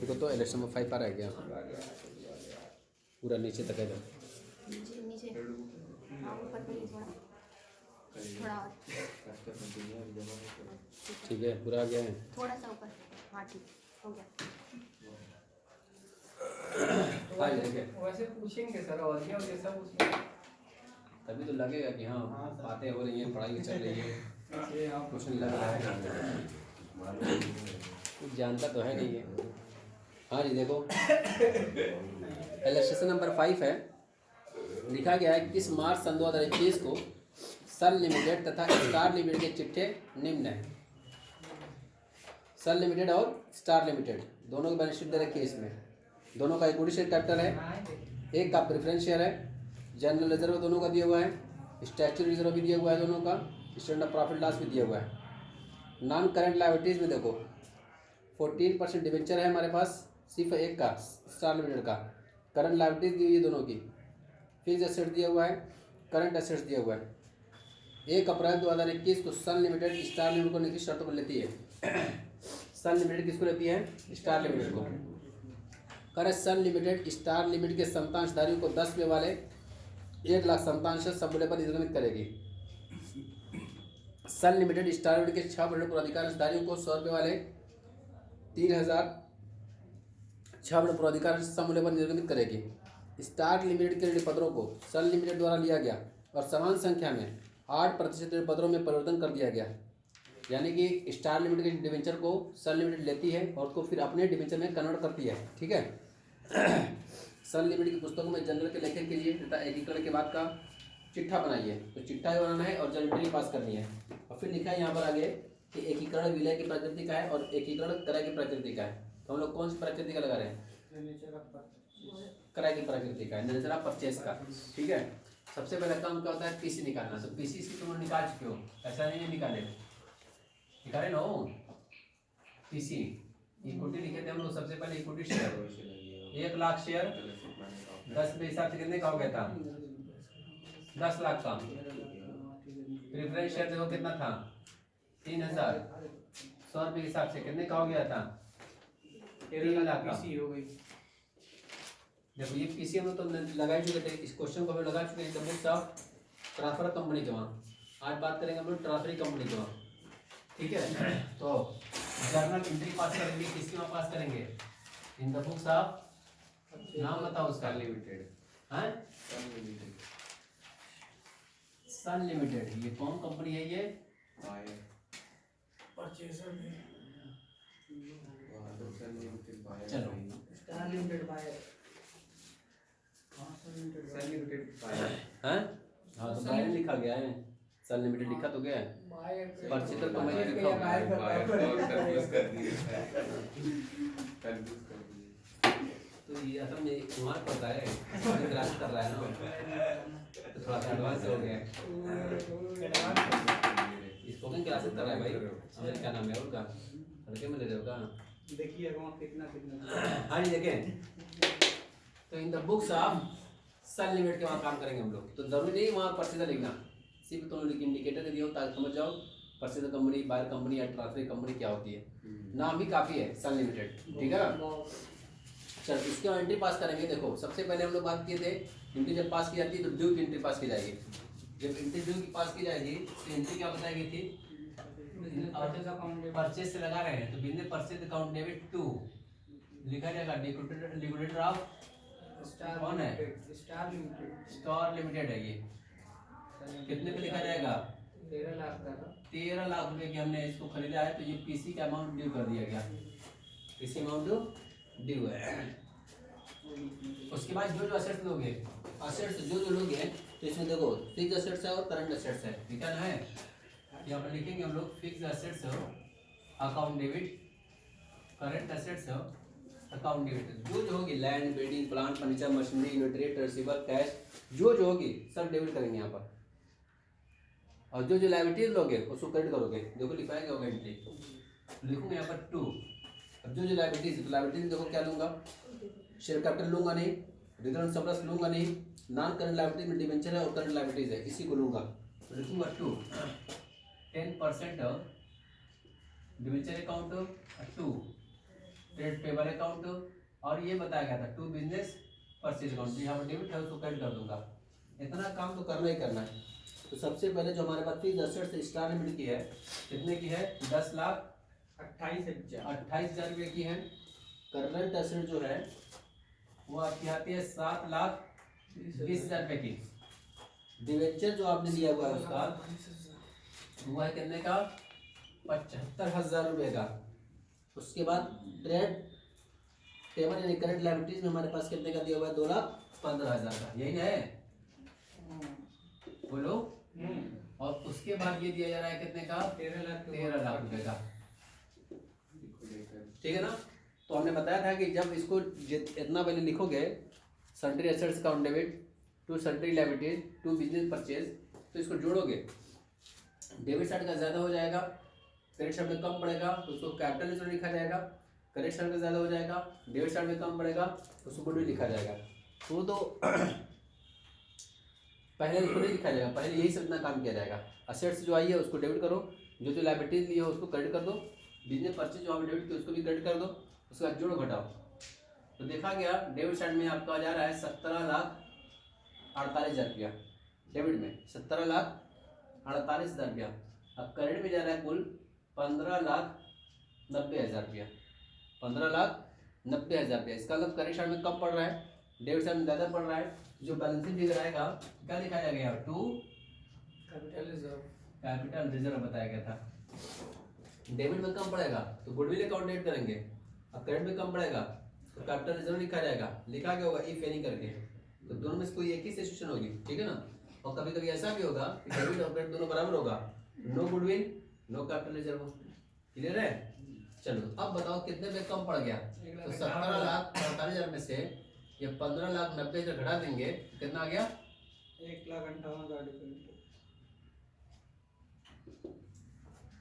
देखो तो इलेक्शन में 5 आ रहा है क्या पूरा नीचे तक है नीचे नीचे हाँ ऊपर पर ही थोड़ा थोड़ा और ठीक है पूरा आ गया है थोड़ा सा ऊपर हाँ ठीक हो गया वैसे पूछेंगे सर और क्या जैसा पूछेंगे तभी तो लगेगा कि हाँ बातें हो रही हैं पढ़ाई चल रही है कुछ नहीं लग रहा है कुछ जानता तो है नहीं है। हाँ जी देखो इलस्ट्रेशन नंबर 5 है। लिखा गया है कि इस मार्च सन 2021 को सन लिमिटेड तथा स्टार लिमिटेड के चिट्ठे निम्न है। सन लिमिटेड और स्टार लिमिटेड दोनों की बैलेंस शीट दे रखी है। इसमें दोनों का इक्विटी शेयर कैपिटल है, एक का प्रेफरेंस शेयर है, जनरल रिजर्व दोनों का दिया हुआ है, स्टैच्यूटरी रिजर्व भी दिया हुआ है, दोनों का स्टैंडर्ड प्रॉफिट लॉस भी दिया हुआ है। नॉन करंट लायबिलिटीज़ में देखो 14% डिवेंचर है हमारे पास, सिर्फ एक का स्टार लिमिटेड का। करंट लायबिलिटीज़ दी हुई है दोनों की, फिक्स एसेट दिया हुआ है, करंट एसेट्स दिया हुआ है। 1 अप्रैल 2021 को सन लिमिटेड स्टार लिमिटेड को निश्चित शर्तों पर लेती है। सन लिमिटेड किसको लेती है? स्टार लिमिटेड को। करे सन लिमिटेड स्टार लिमिटेड के संतांशधारियों को 10 रुपये वाले 1 लाख संतांश समूल्य पर निर्गमित करेगी। सन लिमिटेड स्टार लिमिटेड के 6 बड़े पुराधिकारधारियों को 100 रुपये वाले 3006 बड़े पुराधिकार समूल्य पर निर्गमित करेगी। स्टार लिमिटेड के ऋणपत्रों को सन लिमिटेड द्वारा लिया गया और समान संख्या में 8% ऋणपत्रों में परिवर्तन कर दिया गया। यानी कि स्टार लिमिटेड के डिवेंचर को सन लिमिटेड लेती है और उसको फिर अपने डिवेंचर में कन्वर्ट करती है। ठीक है। सन लिमिटेड की पुस्तकों में जनरल के लेखन कीजिए तथा एकीकरण के बाद का चिट्ठा बनाइए। तो चिट्ठा ही बनाना है और जनरल पास करनी है। और फिर लिखा है यहाँ पर आगे कि एकीकरण विलय की प्रकृति का है और एकीकरण क्रय की प्रकृति का है। तो हम लोग कौन सी प्रकृति का लगा रहे हैं? क्रय की प्रकृति का है, नेचर ऑफ परचेस का। ठीक है। सबसे पहला काम क्या होता है? पीसी निकालना। तो पीसी से तुम निकाल चुके हो, ऐसा नहीं है निकाले ना हो। पीसी इक्विटी लिखे थे हम लोग सबसे पहले। इक्विटी शेयर 1 लाख शेयर 10 के हिसाब से कितने का हो गया था? 10 लाख का। प्रेफरेंस शेयर देखो कितना था? 3000। 100 रुपये के हिसाब से कितने का हो गया था? 3 लाख का। देखो ये पीसी हम लोग तो लगा चुके थे, इस क्वेश्चन को हम लगा चुके हैं। बुक्स ऑफ ट्रांसफर कंपनी के वहाँ आज बात करेंगे हम लोग ट्रांसफर कंपनी के वहाँ। ठीक है। तो जर्नल एंट्री पास करेंगे, किसके वहाँ पास करेंगे? इन द बुक्स ऑफ, नाम बताओ उसका। लिमिटेड है सन लिमिटेड। ये कौन कंपनी है? ये परचेजर चलो स्टार लिमिटेड बायर सन लिमिटेड हैं। हाँ तो बायर लिखा गया है, सन लिमिटेड लिखा तो गया है। परचेजर तो मैं लिखा हुआ है। तो ये असल में कुमार पता है, क्लास कर रहा है ना, तो थोड़ा सा एडवांस हो गया है। स्पोकन क्लासेस कर रहा है भाई। समझ क्या नाम है उनका? हल्के में ले रहे हो क्या? देखिए अकाउंट कितना हाँ जी देखें। तो in the books of Sun Limited के वहाँ काम करेंगे हम लोग। तो जरूरी नहीं वहाँ परचेजर लिखना, सिर्फ तुम लोग इंडिकेटर दियो ताकि समझ जाओ परचेजर कंपनी, बायर कंपनी या ट्रांसफर कंपनी क्या होती है। नाम भी काफ़ी है सन लिमिटेड। ठीक है ना। चल इसके एंट्री पास करेंगे। देखो सबसे पहले हम लोग बात किए थे एंट्री जब पास की जाती है तो ड्यू की एंट्री पास की जाएगी। जब एंट्री ड्यू की पास की जाएगी तो एंट्री क्या बताई गई थी? परचेज से लगा रहे हैं तो business purchase account debit to लिखा जाएगा लिक्विडेटर ऑफ कौन है? स्टार लिमिटेड है। ये कितने पे लिखा जाएगा? 13 लाख रुपए की हमने इसको खरीदा है। तो ये पीसी का अमाउंट ड्यू कर दिया गया। पीसी अमाउंट ड्यू है। उसके बाद जो असेट्स लोगे, असेट्स जो लोगे तो इसमें देखो फिक्स असेट्स है और करंट असेट्स है। ठीक है ना। यहाँ पर लिखेंगे हम लोग fix assets account debit, current assets account debit. जो होगी land, building, plant, furniture, machinery, inventory, receiver, cash जो होगी सब डेबिट करेंगे यहाँ पर। और जो लायबिलिटीज लोगे उसको क्रेडिट करोगे। देखो लिखाएंगे होगा एंट्री, लिखूंगा यहाँ पर 2। अब जो लायबिलिटीज, तो लायबिलिटीज देखो क्या लूंगा? शेयर कैपिटल लूंगा नहीं, रिटर्न सरप्लस लूंगा नहीं, नॉन करंट लायबिलिटीज में डिवेंचर है और करंट लायबिलिटीज है, इसी को लूंगा। तो लिखूंगा 2। 10% debenture account 2, trade payable account, और ये बताया गया था टू बिजनेस परचेज अकाउंट, यहाँ पर डेबिट है उसको क्रेडिट कर दूंगा। इतना काम तो करना ही करना है। तो सबसे पहले जो हमारे पास फिक्स्ड एसेट्स स्टार लिमिटेड की है, कितने की है? 10,28,000 रुपये की है। करंट एसेट जो है वो आपकी आती है 7,20,000 रुपये की। डिवेंचर जो आपने लिया हुआ है उसका वो है कितने का? 75,000 रुपये का। उसके बाद ट्रेड पेबल यानी करंट लायबिलिटीज में हमारे पास कितने का दिया हुआ है? 2,15,000 का, यही है बोलो। और उसके बाद ये दिया जा रहा है कितने का? 13 लाख रुपए का, ठीक है ना। तो हमने बताया था कि जब इसको इतना पहले लिखोगे, sundry assets account debit to sundry liabilities to business purchase, तो इसको जोड़ोगे, डेबिट साइड का ज़्यादा हो जाएगा, क्रेडिट साइड में कम पड़ेगा, तो उसको कैपिटल रिजर्व लिखा जाएगा। क्रेडिट साइड में ज़्यादा हो जाएगा, डेबिट साइड में कम पड़ेगा, तो उसको गुडविल लिखा जाएगा। तो पहले इसको नहीं लिखा जाएगा, पहले यही सब इतना काम किया जाएगा। असेट्स जो आई है उसको डेबिट करो, जो लायबिलिटीज ली है उसको क्रेडिट कर दो, बिजनेस परचेज जो आपने डेबिट किया उसको भी क्रेडिट कर दो, उसके बाद जोड़ो घटाओ। तो देखा गया डेबिट साइड में आपका जा रहा है 17,48,000 रुपया, डेबिट में 17,48,000 रुपया। अब क्रेडिट में जा रहा है कुल 15,90,000 रुपया, 15,90,000 रुपया। इसका मतलब क्रेडिट साइड में कम पड़ रहा है, डेबिट साइड में ज़्यादा पड़ रहा है। जो बैलेंसिंग फिगर आएगा क्या लिखा जाएगा यहाँ? टू कैपिटल रिजर्व बताया गया था। डेबिट में कम पड़ेगा तो गुडविल अकाउंट डेबिट करेंगे, अब क्रेडिट में कम पड़ेगा तो कैपिटल रिजर्व लिखा जाएगा। लिखा क्या होगा? इफ एनी करके, तो दोनों में से कोई एक ही सिचुएशन होगी, ठीक है ना। और कभी कभी ऐसा भी होगा कि डेबिट और क्रेडिट दोनों बराबर होगा, no goodwill no capital reserve. Clear है? चलो अब बताओ कितने में कम पड़ गया? तो 17,48,000 में से ये 15,90,000 घटा देंगे, कितना आ गया? 1,58,000।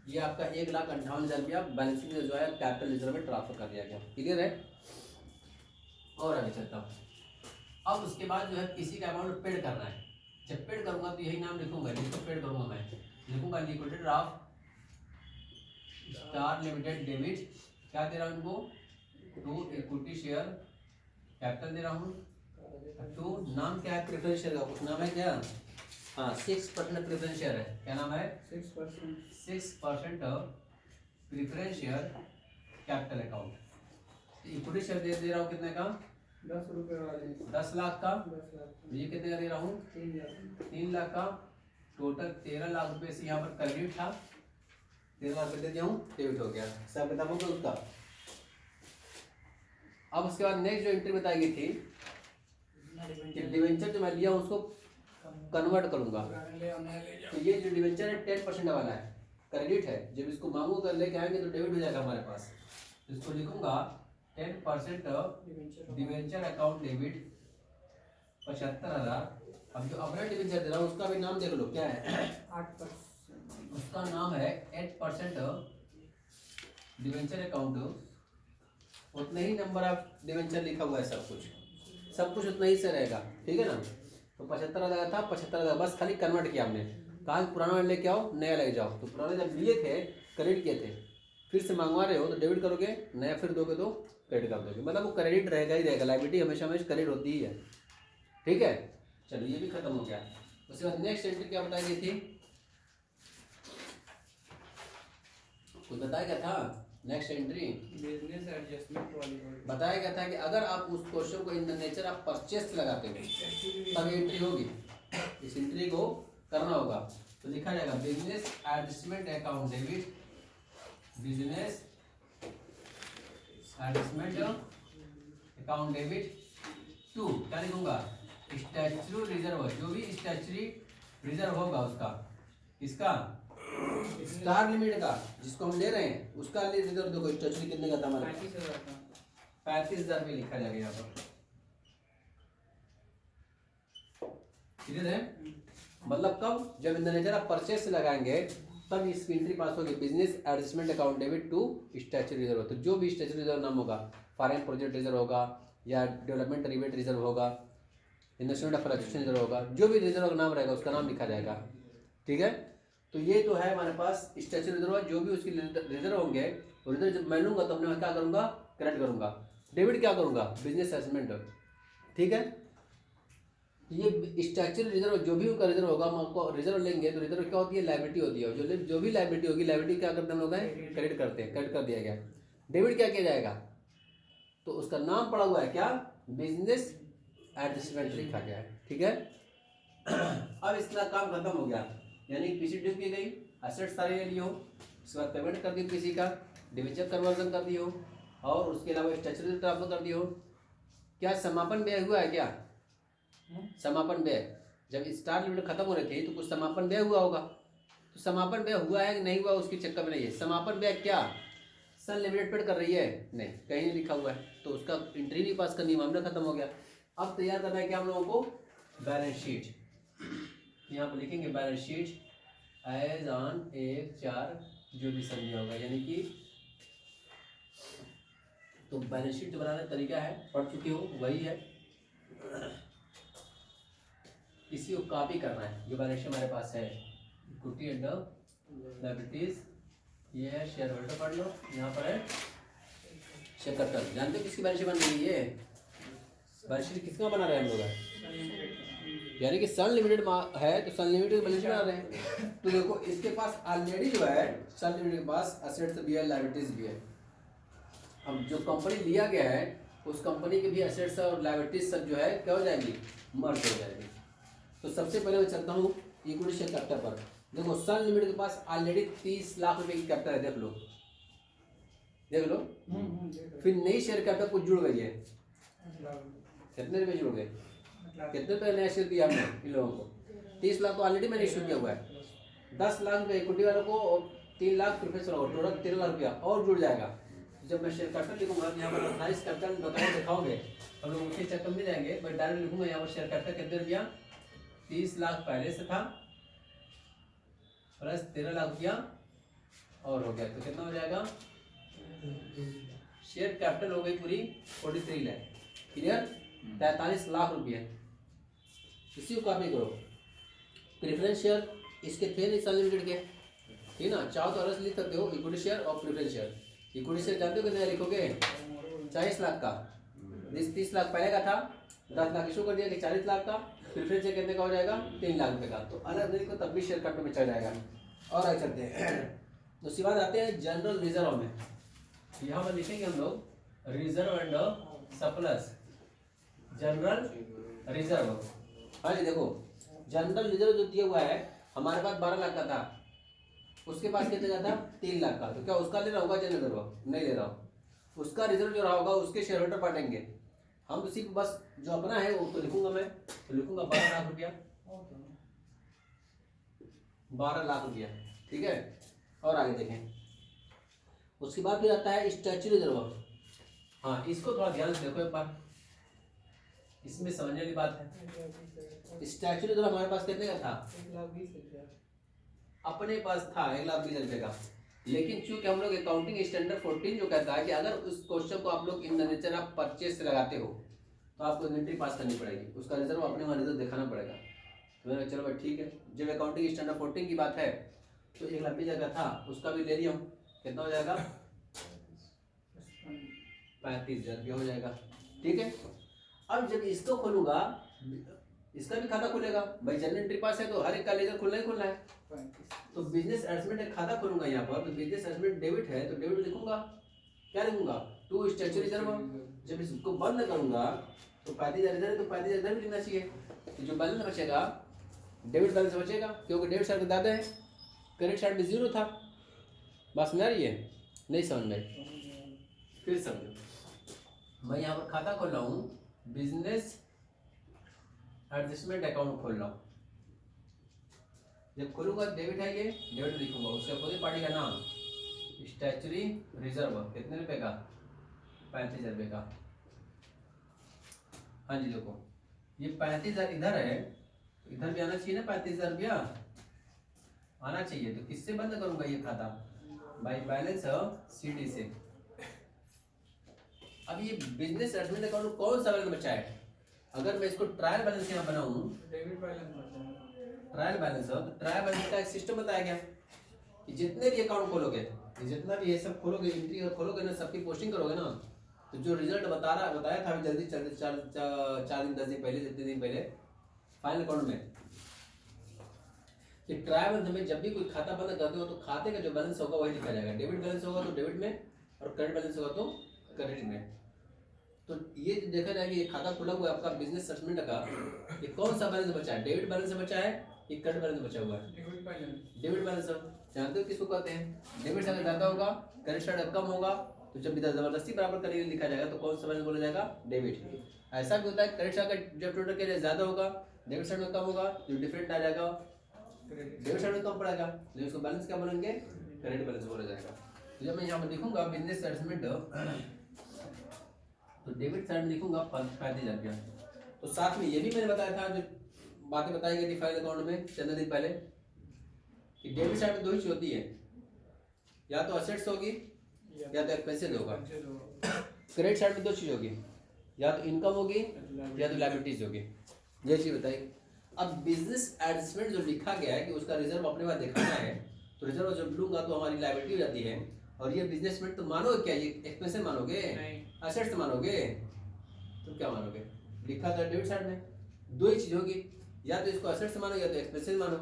ये आपका 1,58,000 रुपया बैलेंसिंग जो है कैपिटल रिजर्व में ट्रांसफर कर दिया गया। क्लियर है? और आगे चलता हूँ। अब उसके बाद जो है किसी का अमाउंट पेड करना है। जब पेड करूंगा तो यही नाम लिखूंगा, जिसको पेड करूंगा मैं लिखूंगा liquidated draft star limited debit. क्या दे रहा हूँ इनको? टू इक्विटी शेयर कैपिटल दे रहा हूँ। टू नाम क्या है? प्रेफरेंस शेयर का कुछ नाम है क्या? हाँ 6% प्रेफरेंस शेयर है। क्या नाम है? 6% preference share capital account. Equity share दे रहा हूँ कितने का? 10 रुपए वाले 10 लाख का। 10 लाख ये कितने का दे रहा हूँ? 3 लाख का। टोटल 13 लाख रुपए से यहाँ पर क्रेडिट था, 13 लाख रुपए दे दिया हूँ, डेबिट हो गया। सब किताब हो गया उसका। अब उसके बाद नेक्स्ट जो एंट्री बताई गई थी कि डिवेंचर जो मैं लिया हूँ उसको कन्वर्ट करूंगा। तो ये जो डिवेंचर है 10% वाला है, क्रेडिट है। जब इसको मांगू कर लेके आएंगे तो डेबिट हो जाएगा हमारे पास। इसको लिखूंगा 10% डिवेंचर अकाउंट डेबिट 75,000। अब जो अपना डिवेंचर दे रहा हूँ उसका भी नाम देख लो, क्या है? 8%। उसका नाम है 8% डिवेंचर अकाउंट। उतने ही नंबर ऑफ डिवेंचर लिखा हुआ है, सब कुछ उतना ही से रहेगा, ठीक है ना। तो 75,000 था, 75,000 बस खाली कन्वर्ट किया हमने। कहा पुराना लेके आओ, नया ले जाओ। तो पुराने जब लिए थे क्रेडिट किए थे, फिर से मंगवा रहे हो तो डेबिट करोगे, नया फिर दोगे तो क्रेडिट कर दोगे। मतलब वो क्रेडिट रहेगा ही रहेगा, लायबिलिटी हमेशा क्रेडिट होती ही है, ठीक है। चलो ये भी खत्म हो गया। उसके बाद नेक्स्ट एंट्री क्या बताई गई थी? कुछ बताया गया था नेक्स्ट एंट्री? बिजनेस एडजस्टमेंट वाली बताया गया था कि अगर आप उस क्वेश्चन को इन द नेचर ऑफ परचेस लगाते हो तब एंट्री होगी। इस एंट्री को करना होगा तो लिखा जाएगा business adjustment account debit, business adjustment account debit to, क्या लिखूंगा? Statutory reserve. जो भी स्टैच्यूटरी रिजर्व होगा उसका, इसका स्टार लिमिट का जिसको हम ले रहे हैं उसका रिजर्व देखो स्टैच्यूटरी कितने का था हमारे? 35,000 रुपये लिखा जाएगा यहाँ पर। क्लियर है? मतलब कब? जब in the nature of purchase से लगाएंगे तब इसकी एंट्री पास होगी। Business adjustment account debit to statutory reserve. तो जो भी स्टैच्यूटरी रिजर्व नाम होगा, फॉरेन प्रोजेक्ट रिजर्व होगा या डेवलपमेंट रिबेट रिजर्व होगा, इन्वेस्टमेंट ऑफ फ्लक्चुएशन रिजर्व होगा, जो भी रिजर्व का नाम रहेगा उसका नाम लिखा जाएगा, ठीक है। तो ये तो है हमारे पास स्टैच्यूटरी रिजर्व। जो भी उसकी रिजर्व होंगे वो रिजर्व जब मैं लूंगा तो अपने क्या करूंगा? क्रेडिट करूंगा। डेबिट क्या करूंगा, बिजनेस असेसमेंट। ठीक है, ये स्ट्रक्चरल रिजर्व जो भी उनका रिजर्व होगा, हम आपको रिजर्व लेंगे तो रिजर्व क्या होती है, लायबिलिटी होती है। जो भी लायबिलिटी होगी, लायबिलिटी क्या करते हैं हम लोग हैं, क्रेडिट करते हैं, क्रेडिट कर दिया गया। डेबिट क्या किया जाएगा, तो उसका नाम पड़ा हुआ है क्या, बिजनेस एडजस्टमेंट लिखा गया है। ठीक है, अब इसका काम खत्म हो गया, यानी पीसी ड्यू की गई, एसेट सारे ले लियो, उसके बाद पेमेंट कर दी किसी का, डिबेंचर कन्वर्जन कर दियो, और उसके अलावा स्ट्रक्चरल ट्रांसफर कर दियो। क्या समापन व्यय हुआ है क्या, समापन व्यय, जब स्टार लिमिट खत्म हो रही थी तो कुछ समापन व्यय हुआ होगा, तो समापन व्यय हुआ है कि नहीं हुआ उसकी चक्कर में नहीं है। समापन व्यय क्या सन लिमिटेड पेड कर रही है, नहीं, कहीं नहीं लिखा हुआ है, तो उसका एंट्री नहीं पास करनी, मामला खत्म हो गया। अब तैयार करना है क्या हम लोगों को, बैलेंस शीट। यहाँ पर लिखेंगे बैलेंस शीट एज ऑन 1/4 जो भी समझा होगा, यानी कि तो बैलेंस शीट बनाने का तरीका है, पढ़ चुके हो, वही है, इसी को कॉपी करना है। जो बैलेंस शीट हमारे पास है, इक्विटी एंड लायबिलिटीज, ये है शेयर होल्डर, पढ़ लो। यहाँ पर है शेयर कैपिटल, जानते हो किसकी बैलेंस शीट बन रही है, बैलेंस शीट किसका बना रहे हैं हम लोग, यानी कि सन लिमिटेड है तो सन लिमिटेड की बैलेंस शीट बना रहे हैं। तो देखो इसके पास ऑलरेडी जो है सन लिमिटेड के पास एसेट्स भी है, लायबिलिटीज भी है। अब जो कंपनी लिया गया है उस कंपनी के भी एसेट्स और लायबिलिटीज सब जो है क्या हो जाएगी, मर्ज हो जाएगी। तो सबसे पहले मैं चलता हूँ इक्विटी शेयर कैपिटल पर। देखो सन लिमिटेड के पास ऑलरेडी 30 लाख रुपए की कैपिटल है, देख लो देख लो। फिर नई शेयर कैपिटल कुछ जुड़ गई है, कितने रुपए जुड़ गए, कितने रुपए नया शेयर दिया हमने इन लोगों को, 30 लाख तो ऑलरेडी मैंने इशू किया हुआ है, 10 लाख रुपये इक्विटी वालों को और 3 लाख रुपये टोटल 13 लाख रुपया और जुड़ जाएगा। जब मैं शेयर कैपिटल लिखूंगा यहाँ पर 28 कैपिटल बताओ दिखाओगे, हम लोग उनके चक्कर में जाएंगे, मैं डायरेक्ट लिखूंगा यहाँ पर शेयर कैपिटल कितने रुपया, 30 लाख पहले से था प्लस 13 लाख रुपया और हो गया, तो कितना हो जाएगा, शेयर कैपिटल हो गई पूरी 43 लाख, क्लियर, 43 लाख रुपये। इसी को कॉपी करो। प्रेफरेंस शेयर इसके थे नहीं सन लिमिटेड के, ठीक ना, चाहो तो अलग लिख सकते हो, इक्विटी शेयर और प्रेफरेंस शेयर। इक्विटी शेयर जानते हो कितना लिखोगे, 40 लाख का, 30 लाख पहले का था, 10 लाख इशू कर दिया कि 40 लाख का, प्रेफरेंस शेयर कितने का हो जाएगा, 3 लाख रुपए का, तो अलग लिखो तब भी शेयर कैपिटल में चल जाएगा। और आगे चलते हैं, उसके बाद आते हैं जनरल रिजर्व में। यहाँ पर लिखेंगे हम लोग reserve and surplus, general reserve. हाँ जी देखो, जनरल रिजर्व जो दिया हुआ है हमारे पास 12 लाख का था, उसके पास कितने का था, 3 लाख का, तो क्या उसका ले रहा होगा जनरल रिजर्व, नहीं ले रहा हूँ, उसका रिजर्व जो रहा होगा उसके शेयर होल्डर बांटेंगे हम, सिर्फ बस जो अपना है वो तो लिखूंगा मैं, तो लिखूंगा 12 लाख रुपया, 12 लाख रुपया, ठीक है। और आगे देखें, उसके बाद फिर आता है स्टैच्यूटरी रिजर्व। हाँ इसको थोड़ा ध्यान से देखो एक बार, इसमें समझने वाली बात है। स्टैच्यूटरी रिजर्व हमारे पास कितने का था, 1,20,000 अपने पास था 1,20,000 रुपये का, लेकिन चूंकि हम लोग अकाउंटिंग स्टैंडर्ड 14 जो कहता है कि अगर उस क्वेश्चन को आप लोग इन द नेचर आप परचेस से लगाते हो तो आपको इन्वेंट्री पास करनी पड़ेगी, उसका रिजर्व अपने वहाँ रिजर्व दिखाना पड़ेगा। तो मैंने चलो भाई ठीक है, जब अकाउंटिंग स्टैंडर्ड 14 की बात है तो 1,20,000 का था, उसका भी ले लिया हूँ, कितना हो जाएगा, 35,000 रुपया हो जाएगा, ठीक है। अब जब इसको खोलूंगा, इसका भी खाता खुलेगा भाई, जनरल एंट्री पास है तो हर एक का लेजर खुलना ही खुलना है। तो बिजनेस एडजस्टमेंट एक खाता खोलूंगा यहाँ पर, तो बिजनेस एडजस्टमेंट डेबिट है तो डेबिट लिखूंगा, क्या लिखूंगा, टू स्टैच्यूटरी रिजर्व। जब इसको बंद करूंगा तो 35,000 इधर है तो 35,000 इधर भी लिखना चाहिए, तो जो बैलेंस बचेगा डेबिट बैलेंस बचेगा, क्योंकि डेबिट साइड ज़्यादा है, क्रेडिट साइड में 0 था। बस समझ रही है, नहीं समझ में, फिर समझो। मैं यहाँ पर खाता खोल रहा हूँ, बिजनेस एडजस्टमेंट अकाउंट खोल रहा हूँ, जब खोलूंगा डेबिट है ये, डेबिट लिखूंगा, उसके अपोजिट पार्टी का नाम स्टैच्यूटरी रिजर्व, कितने रुपए का, 35,000 रुपये का। हाँ जी देखो, ये 35,000 इधर है, इधर भी आना चाहिए ना, 35,000 रुपया आना चाहिए, तो किससे बंद करूंगा ये खाता, बाई बैलेंस सीडी से। अब ये बिजनेस एडजस्टमेंट अकाउंट कौन सा बैलेंस बचा है, अगर मैं इसको ट्रायल बैलेंस यहाँ बनाऊं, डेबिट बैलेंस ट्रायल बैलेंस हो, तो ट्रायल बैलेंस का एक सिस्टम बताया गया कि जितने भी अकाउंट खोलोगे, जितना भी ये सब खोलोगे, एंट्री खोलोगे ना, सबकी पोस्टिंग करोगे ना, तो जो रिजल्ट बताया था अभी जल्दी चार दिन 10 दिन पहले, 3 दिन पहले फाइनल अकाउंट में कि ट्रायल मंथ में जब भी कोई खाता बंद करते हो तो खाते का जो बैलेंस होगा वही लिखा जाएगा। डेबिट बैलेंस होगा तो डेबिट में और क्रेडिट बैलेंस होगा तो क्रेडिट में। तो ये देखा जाए कि ये खाता खुला हुआ है आपका बिजनेस स्टेटमेंट का, ये कौन सा बैलेंस बचा है, डेबिट बैलेंस बचा है कि क्रेडिट बैलेंस बचा हुआ है? Debit balance. जानते हो किसको कहते हैं? डेबिट साइड ज्यादा होगा, क्रेडिट साइड कम होगा, तो जब इधर जबरदस्ती बराबर करके लिखा जाएगा तो कौन सा बैलेंस बोला जाएगा? डेबिट। ऐसा भी होता है क्रेडिट साइड का जब टोटल के ज्यादा होगा, डेबिट साइड में कम होगा, जो डिफरेंट आ जाएगा डेबिट साइड में कम पड़ेगा, लेकिन उसको बैलेंस क्या बोलेंगे? क्रेडिट बैलेंस बोला जाएगा। तो जब मैं यहाँ पर लिखूंगा बिजनेस स्टेटमेंट तो डेबिट साइड में लिखूंगा 35,000 रुपया। तो साथ में ये भी मैंने बताया था, जो बातें बताई गई थी फाइनल अकाउंट में 14 दिन पहले, कि डेबिट साइड में 2 ही चीज होती है, या तो असेट्स होगी या तो एक्सपेंसेस होगा। क्रेडिट साइड में 2 चीज होगी, या तो इनकम होगी या तो लायबिलिटीज होगी। ये चीज बताइए। अब बिजनेस एडजस्टमेंट जो लिखा गया है कि उसका रिजर्व अपने पास दिखाना है, तो रिजर्व जब लूंगा तो हमारी लायबिलिटी हो जाती है। और ये बिजनेसमेंट तो मानोगे क्या? ये एक्सपेंसेस मानोगे? असेट्स मानोगे? तो क्या मानोगे? लिखा था डेबिट साइड में 2 ही चीज होगी, या तो इसको असेट्स मानो या तो एक्सपेंसेस मानो।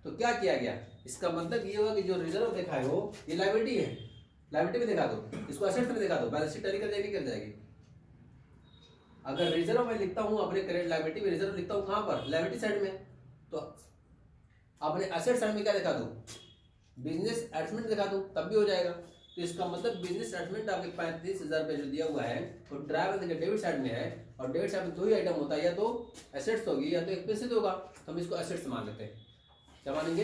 तो क्या किया गया? इसका मतलब ये होगा कि जो रिजर्व दिखाए हो ये लायबिलिटी है, लायबिलिटी में दिखा दो, इसको असेट्स में दिखा दो, बैलेंस शीट टैली कर जाएगी, कर जाएगी। अगर रिजर्व में लिखता हूँ अपने क्रेडिट लायबिलिटी में रिजर्व लिखता हूँ कहाँ पर? लायबिलिटी साइड में, तो अपने असेट साइड में क्या दिखा दूँ? बिजनेस एडजस्टमेंट दिखा दूँ, तब भी हो जाएगा। तो इसका मतलब बिजनेस एडजस्टमेंट आपके 35,000 रुपये जो दिया हुआ है वो ट्रैवल के डेबिट साइड में है, और डेबिट साइड में 2 ही आइटम होता है, या तो एसेट्स होगी या तो एक्सपेंसेस होगा। तो हम इसको एसेट्स मान लेते हैं। क्या मानेंगे?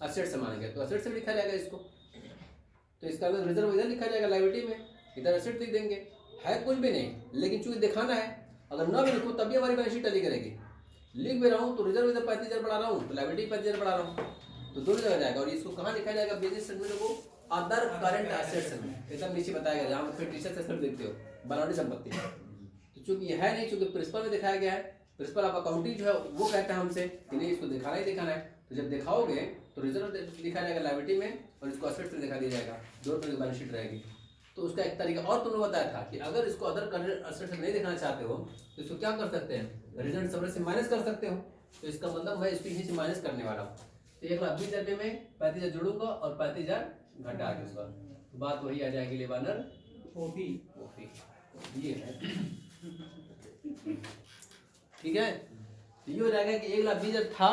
एसेट्स मानेंगे, तो एसेट्स से लिखा जाएगा इसको। तो इसका मतलब रिजर्व इधर लिखा जाएगा लायबिलिटी में, इधर एसेट लिख देंगे। है कुछ भी नहीं, लेकिन चूंकि दिखाना है, अगर ना भी लिखूँ तब भी हमारी बैलेंस शीट टैली करेगी। लिख भी रहा हूँ तो रिजर्व इधर 35,000 बढ़ा रहा हूँ तो लायबिलिटी 35,000 बढ़ा रहा हूँ, तो दोनों जगह जाएगा। और इसको कहाँ लिखा जाएगा? बिजनेस स्टेटमेंट को अदर करंट एसेट्स में एकदम नीचे बताया गया, जहाँ फिर टीचर से देखते हो बनावटी संपत्ति। तो चूंकि ये है नहीं, चूंकि प्रिंसिपल में दिखाया गया है, प्रिंसिपल आप अकाउंटिंग जो है वो कहता है हमसे कि नहीं इसको दिखाना ही दिखाना है। तो जब दिखाओगे तो रिजर्व लिखा जाएगा लायबिलिटी में और इसको एसेट्स में दिखा दिया जाएगा, दोनों तरह की बैलेंस शीट रहेगी। तो उसका एक तरीका और तुमने बताया था कि अगर इसको अदर करंट एसेट्स में नहीं दिखाना चाहते हो तो इसको क्या कर सकते हैं? रिजल्ट सब्जेक्ट से माइनस कर सकते हो। तो इसका मतलब मैं इसको यहीं से माइनस करने वाला हूँ। तो 1,20,000 रुपये में 35,000 जोड़ूंगा और 35,000 घटा दूंगा, तो बात वही आ जाएगी लेबानर ओफी। ये है ठीक है। तो ये हो जाएगा कि 1,20,000 था,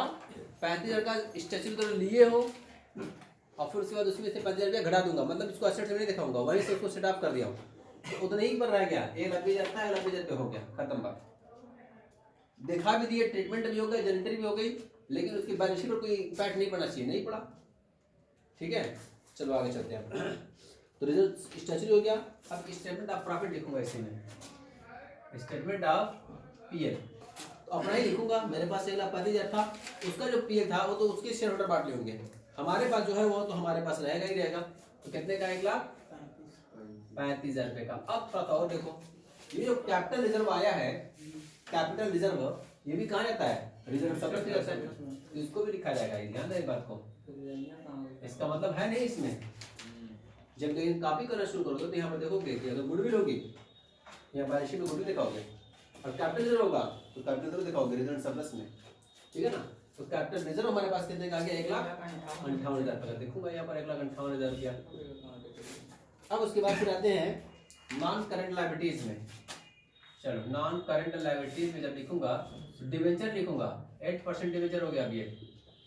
35,000 का स्ट्रक्चर तो लिए हो और फिर उसके बाद उसमें से 5,000 रुपया घटा दूंगा, मतलब इसको एसेट में नहीं दिखाऊंगा, वहीं से उसको सेट ऑफ कर दिया हूँ। तो उतना ही पर रह गया, 1,20,000 था, 1,20,000 रुपये हो गया, खत्म बात। दिखा भी दिए, ट्रीटमेंट भी हो गई, जनरेटरी भी हो गई, लेकिन उसकी बैलेंस शीट पर कोई इम्पैक्ट नहीं पड़ना चाहिए, नहीं पड़ा। ठीक है, चलो आगे चलते हैं। तो रिजल्ट स्ट्रक्चर हो गया। अब स्टेटमेंट ऑफ प्रॉफिट लिखूंगा इसी में, स्टेटमेंट ऑफ पीएल। तो अपना ही लिखूंगा, मेरे पास 1,35,000 था, उसका जो पीएल था वो तो उसके शेयर होल्डर बांट लेंगे, हमारे पास जो है वो तो हमारे पास रहेगा ही रहेगा। तो कितने का? 1,35,000 रुपये का। अब थोड़ा और देखो, ये जो कैपिटल रिजर्व आया है, कैपिटल रिजर्व ये भी कहाँ जाता है? रिजर्व सरप्लस जाता है, तो इसको भी लिखा जाएगा, ध्यान दें इस बात को। इसका मतलब है नहीं इसमें, जब लेकिन कॉपी करना शुरू करोगे तो यहाँ पर देखोगे कि अगर गुडविल होगी, यहाँ बैलेंस शीट में गुडविल दिखाओगे, और कैपिटल रिजर्व होगा तो कैपिटल रिजर्व दिखाओगे रिजर्व सरप्लस में, ठीक है ना। तो कैपिटल रिजर्व हमारे पास कितने का आ गया? 1,58,000 का देखूंगा यहाँ पर 1,58,000 रुपया। अब उसके बाद फिर आते हैं नॉन करंट लायबिलिटीज में। चलो नॉन करंट लायबिलिटीज में जब लिखूंगा डिवेंचर लिखूंगा, 8% डिवेंचर हो गया। अभी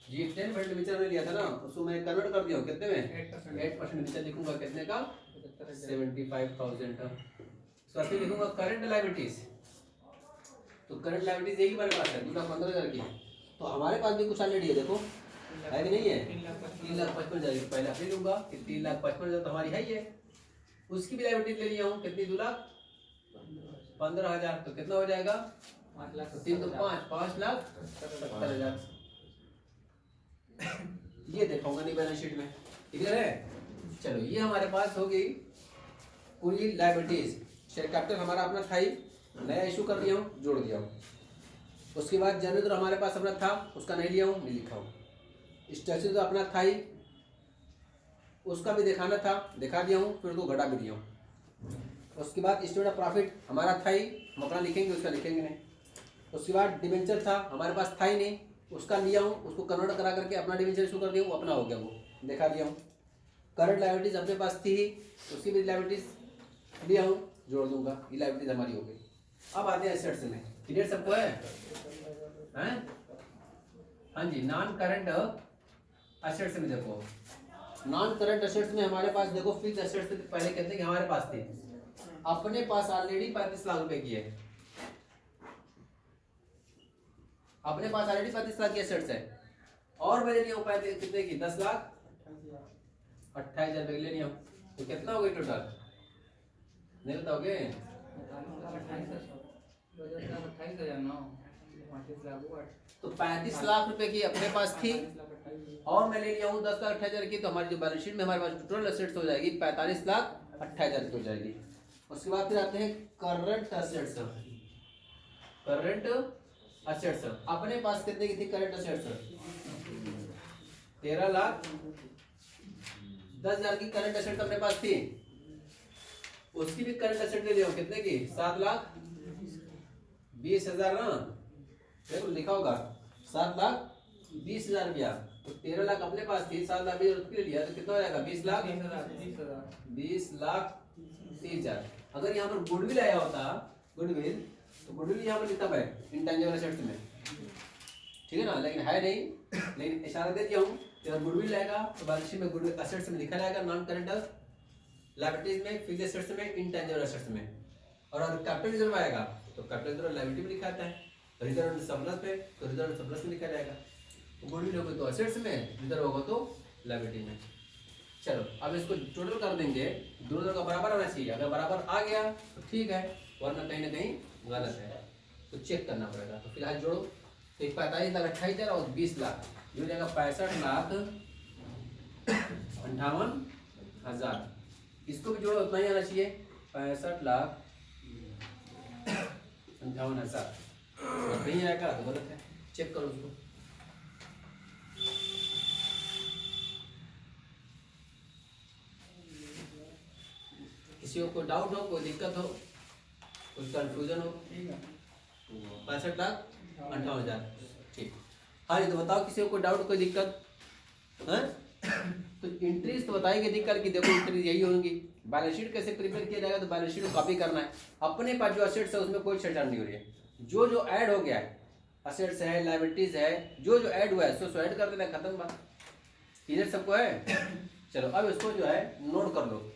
जी 10% डिवेंचर में लिया था ना, उसको मैं कन्वर्ट कर दिया हूँ कितने में? 8% डिवेंचर लिखूंगा कितने का? 75,000 का। फिर लिखूंगा करंट लायबिलिटीज, तो करंट लायबिलिटीज यही हमारे पास है 2,15,000 की। तो हमारे पास भी कुछ ऑलरेडी है, देखो है कि नहीं है? 3,55,000 पहले अपनी लूंगा, 3,55,000 तो हमारी है ही है। उसकी भी लायबिलिटीज ले लिया हूँ कितनी? 2,15,000। तो कितना हो जाएगा? 3 तो 5,70,000। ये दिखाऊंगा नहीं बैलेंस शीट में, ठीक है। चलो ये हमारे पास हो गई पूरी लायबिलिटीज। शेयर कैपिटल हमारा अपना था ही, नया इशू कर दिया हूँ, जोड़ दिया हूँ। उसके बाद जनरेटर हमारे पास अपना था, उसका नहीं लिया हूँ, नहीं लिखा हूँ। स्ट्रक्चर तो अपना था ही, उसका भी दिखाना था, दिखा दिया हूँ, फिर उसको घटा भी दिया हूँ। उसके बाद स्टेटमेंट ऑफ प्रॉफिट हमारा था ही, हम अपना लिखेंगे, उसका लिखेंगे नहीं। उसके बाद डिबेंचर था, हमारे पास था ही नहीं, उसका लिया हूँ, उसको कन्वर्ट करा करके अपना डिबेंचर इशू कर दिया हूँ, अपना हो गया, वो दिखा दिया हूँ। करंट लायबिलिटीज अपने पास थी ही, उसकी भी लायबिलिटीज लिया हूँ, जोड़ दूंगा, ये लायबिलिटीज हमारी हो गई। अब आते हैं एसेट्स में, क्लियर सबको है? हाँ जी, नॉन करंट एसेट्स में देखो, नॉन करंट एसेट्स में हमारे पास देखो फिक्स एसेट्स पहले कहते हैं कि हमारे पास थे, अपने पास ऑलरेडी 35 लाख रुपए की है, अपने पास ऑलरेडी 35 लाख की एसेट्स है, और मैंने लिया हूँ कितने की 10 लाख 28,000 रुपए लेनी हूँ, तो कितना हो गई टोटल? नहीं बताओगे? तो 35 लाख रुपए की अपने पास थी, और मैं ले लिया हूँ 10 लाख 28,000 की, तो हमारी जो बैलेंस शीट में हमारे पास टोटल एसेट्स हो जाएगी 45 लाख 28,000 की हो जाएगी। उसके बाद फिर आते हैं करंट एसेट्स। करंट एसेट्स अपने पास कितने की थी करंट एसेट्स? 13 लाख 10,000 की करंट एसेट्स अपने पास थी, उसकी भी करंट एसेट ले लिया हूँ कितने की? 7 लाख 20,000 ना, देखो लिखा होगा 7 लाख 20,000 रुपया, तो 13 लाख अपने पास थी, 7 लाख 20,000 उसके लिए लिया, तो कितना हो जाएगा? 20 लाख 30,00,000। अगर यहाँ पर गुडविल आया होता, गुडविल, तो गुडविल यहाँ पर लिखता है इंटेंजिबल एसेट्स में, ठीक है ना, लेकिन है नहीं, लेकिन इशारा दे दिया हूँ कि अगर गुडविल आएगा तो बैलेंस शीट में गुडविल एसेट्स में लिखा जाएगा, नॉन करंट लायबिलिटीज में, फिक्स्ड एसेट्स में, इंटेंजिबल एसेट्स में। और अगर कैपिटल रिजर्व आएगा तो कैपिटल रिजर्व लायबिलिटी में लिखा आता है, रिजर्व एंड सरप्लस पे तो रिजर्व एंड सरप्लस में लिखा जाएगा, गुडविल होगा तो एसेट्स में, रिजर्व होगा तो लायबिलिटी में। चलो अब इसको टोटल कर देंगे, दोनों का बराबर आना चाहिए, अगर बराबर आ गया तो ठीक है, वरना कहीं ना कहीं गलत है, तो चेक करना पड़ेगा। तो फिलहाल जोड़ो, तो 45 लाख 28,000 और 20 लाख, ये हो जाएगा 65,58,000। इसको भी जोड़ो, उतना ही आना चाहिए, 65,58,000। नहीं आएगा तो गलत है, चेक करो उसको। किसी को कोई डाउट हो, कोई दिक्कत हो, कोई कंफ्यूजन हो? 65,58,000, ठीक। हाँ जी, तो बताओ किसी को कोई डाउट, कोई दिक्कत है? तो एंट्रीज तो बताएंगे दिक्कत की, देखो एंट्रीज यही होंगी। बैलेंस शीट कैसे प्रिपेयर किया जाएगा, तो बैलेंस शीट को कॉपी करना है, अपने पास जो एसेट्स है उसमें कोई छेड़छाड़ नहीं हो रही है, जो जो ऐड हो गया है, एसेट्स है, लायबिलिटीज है, जो जो ऐड हुआ है सो ऐड कर देना, खत्म बात। क्लियर सबको है? चलो अब इसको जो है नोट कर लो।